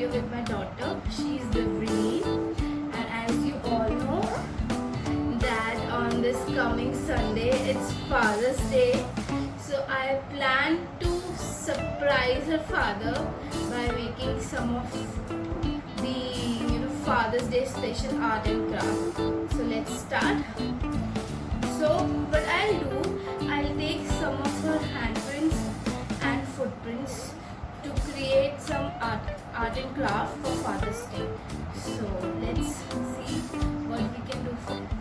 here with my daughter. She is Livreen, and as you all know that on this coming Sunday it's Father's Day. So I plan to surprise her father by making some of the Father's Day special art and craft. So let's start. So what I'll do, I'll take some of her handprints and footprints to create some art and craft for Father's Day. So let's see what we can do.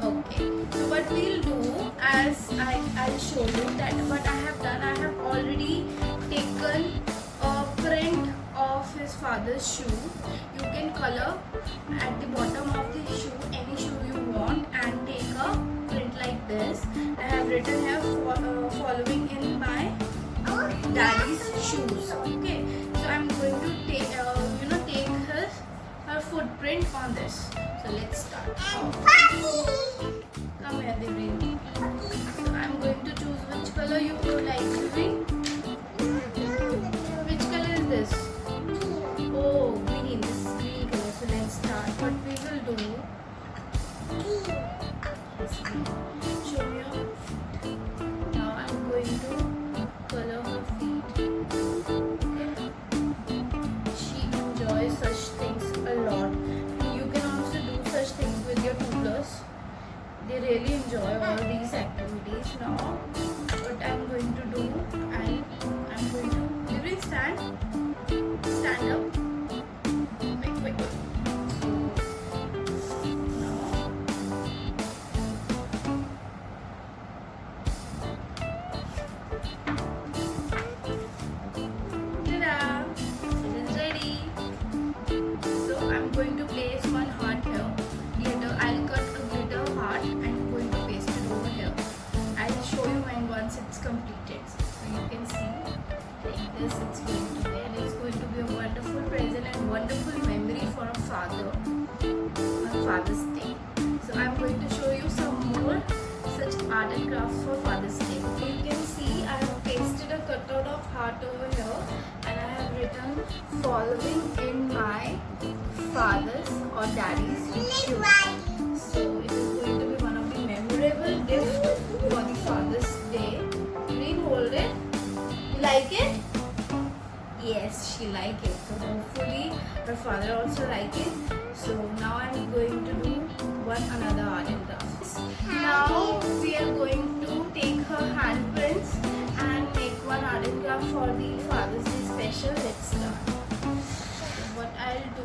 Okay, so what we'll do, as I'll show you that what I have done, I have already taken a print of his father's shoe. You can color at the bottom of the shoe any shoe you want and take a print like this. I have written here following in my daddy's shoes. Okay, so I'm going to take take her footprint on this. So let's start. Come here, Divine. So I'm going to choose which color you would like, Divine. Which color is this? Oh, green. This is green color. So let's start. What we will do. Show me your feet. Now I'm going to color her feet. Okay. She enjoys such things a lot. And you can also do such things with your toddlers. They really enjoy all these activities. Now, what I'm going to do, I'm going to stand up. Wait. Ta-da! It is ready. So I'm going to place one heart here. Glitter. I'll cut a glitter heart and I'm going to paste it over here. I'll show you mine once it's completed. So you can see like this it's going to be, and it's going to be a wonderful present and wonderful memory for a father on Father's Day. So I'm going to show you some more such art and crafts for Father's Day. So you can see I have pasted a cutout of heart over here and I have written following in my father's or daddy's shoe. So it is going to be one of the memorable gifts for the Father's Day. Please hold it. You like it? Yes, she like it. So hopefully her father also like it. So now I'm going to do one another art and craft. Now we are going to take her handprints and make one art and craft for the Father's Day special. Let's start. So what I'll do,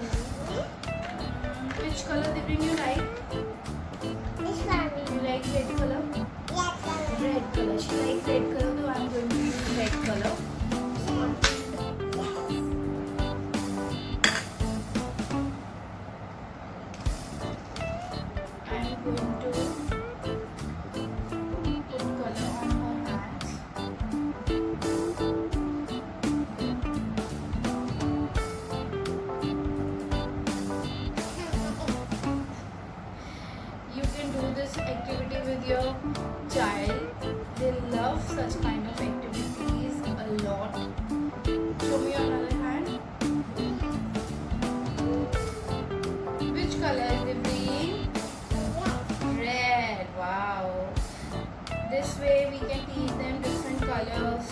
which color Divine you like? This one. You like red color? Yes. Red color. She likes red color, so I'm going to use red color. I'm going to put color on her hands. You can do this activity with your child. They love such kind of activities a lot. Show me your other hand. Which color is the green? Red. Wow. This way we can teach them different colors.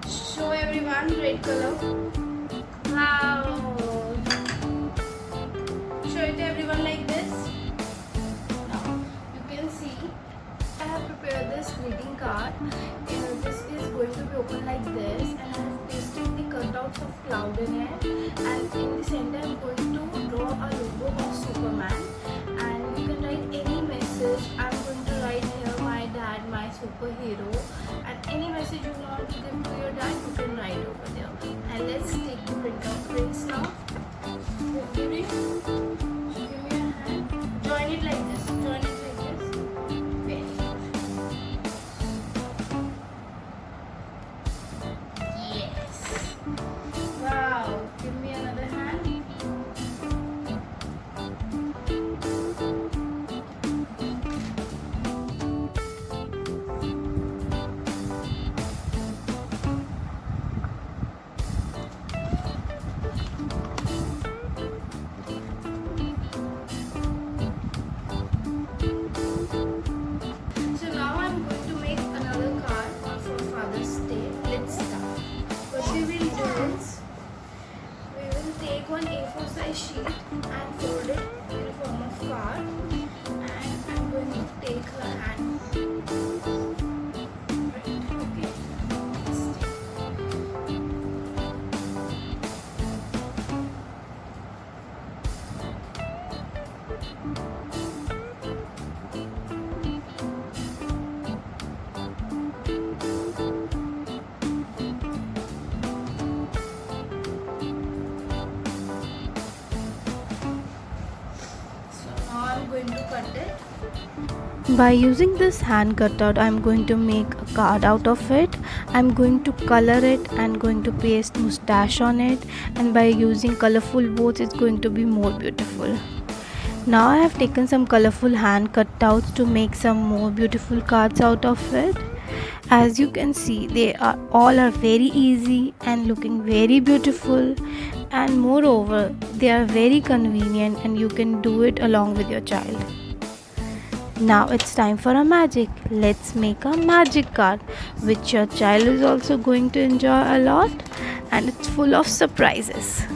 Show everyone red color. Wow. Show it to everyone like this. Now you can see I have prepared this greeting card. This is going to be open like this, and I have pasted the cutouts of cloud in it, and in the center I'm going to draw a logo of Superman, and you can write any message. I'm going to write here my dad, my superhero, and any message you want to give to your dad you can write over there. And let's take the prints now. Give me a hand. Join it like this. Join it like this. Very good. Yes. Wow. Give me another hand. let's start. What we will do is, we will take one A4 size sheet and fold it in a form of card, and I'm going to take her hand. Okay. I'm going to cut it. By using this hand cutout, I'm going to make a card out of it. I'm going to color it and going to paste mustache on it, and by using colorful boards it's going to be more beautiful. Now I have taken some colorful hand cutouts to make some more beautiful cards out of it. As you can see, they are all very easy and looking very beautiful, and moreover they are very convenient and you can do it along with your child. Now it's time for a magic. Let's make a magic card which your child is also going to enjoy a lot, and it's full of surprises.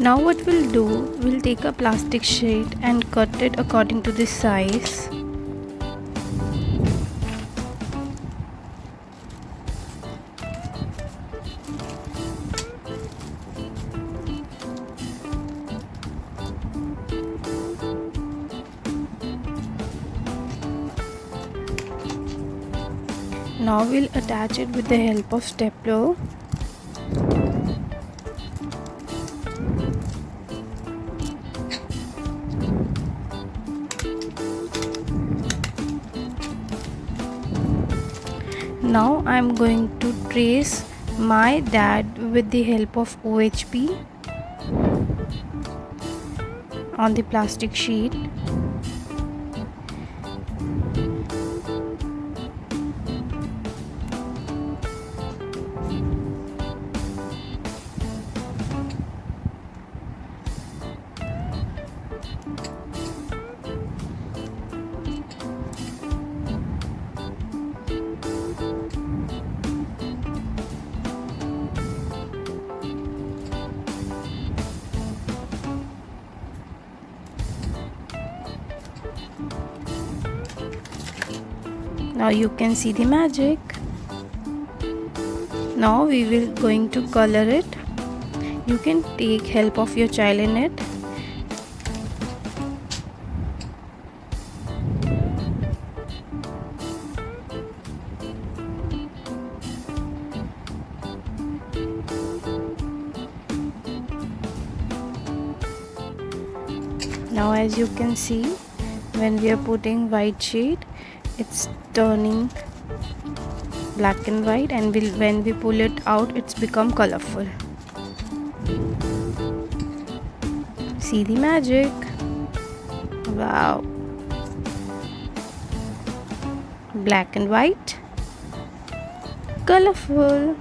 Now what we'll do, we'll take a plastic sheet and cut it according to this size. Now we'll attach it with the help of stapler. Now I'm going to trace my dad with the help of OHP on the plastic sheet. Now you can see the magic. Now we will going to color it. You can take help of your child in it. Now as you can see, when we are putting white sheet, it's turning black and white, and when we pull it out, it's become colorful. See the magic. Wow. Black and white, colorful.